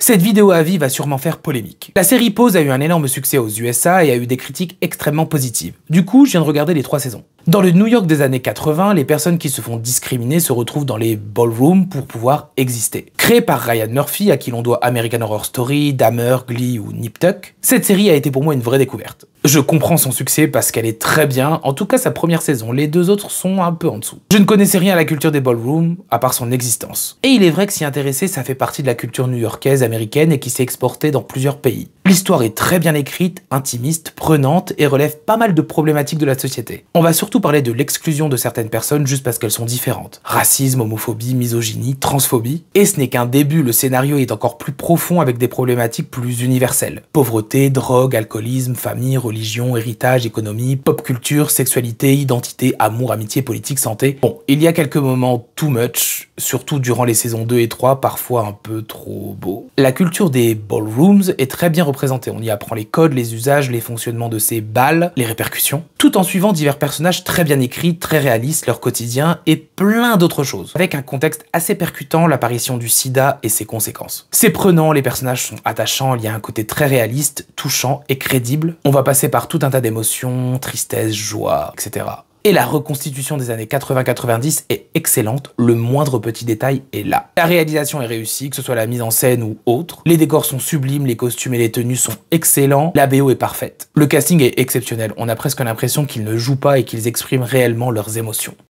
Cette vidéo avis va sûrement faire polémique. La série Pose a eu un énorme succès aux USA et a eu des critiques extrêmement positives. Du coup, je viens de regarder les 3 saisons. Dans le New York des années 80, les personnes qui se font discriminer se retrouvent dans les ballrooms pour pouvoir exister. Créée par Ryan Murphy, à qui l'on doit American Horror Story, Dahmer, Glee ou Nip Tuck, cette série a été pour moi une vraie découverte. Je comprends son succès parce qu'elle est très bien, en tout cas sa première saison, les 2 autres sont un peu en dessous. Je ne connaissais rien à la culture des ballrooms, à part son existence. Et il est vrai que s'y intéresser, ça fait partie de la culture new-yorkaise, américaine et qui s'est exportée dans plusieurs pays. L'histoire est très bien écrite, intimiste, prenante et relève pas mal de problématiques de la société. On va surtout parler de l'exclusion de certaines personnes juste parce qu'elles sont différentes. Racisme, homophobie, misogynie, transphobie. Et ce n'est qu'un début, le scénario est encore plus profond avec des problématiques plus universelles. Pauvreté, drogue, alcoolisme, famille, religion, héritage, économie, pop culture, sexualité, identité, amour, amitié, politique, santé. Bon, il y a quelques moments too much, surtout durant les saisons 2 et 3, parfois un peu trop beau. La culture des ballrooms est très bien représentée. On y apprend les codes, les usages, les fonctionnements de ces balles, les répercussions, tout en suivant divers personnages très bien écrits, très réalistes, leur quotidien et plein d'autres choses. Avec un contexte assez percutant, l'apparition du sida et ses conséquences. C'est prenant, les personnages sont attachants, il y a un côté très réaliste, touchant et crédible. On va passer par tout un tas d'émotions, tristesse, joie, etc. Et la reconstitution des années 80-90 est excellente, le moindre petit détail est là. La réalisation est réussie, que ce soit la mise en scène ou autre. Les décors sont sublimes, les costumes et les tenues sont excellents, la BO est parfaite. Le casting est exceptionnel, on a presque l'impression qu'ils ne jouent pas et qu'ils expriment réellement leurs émotions.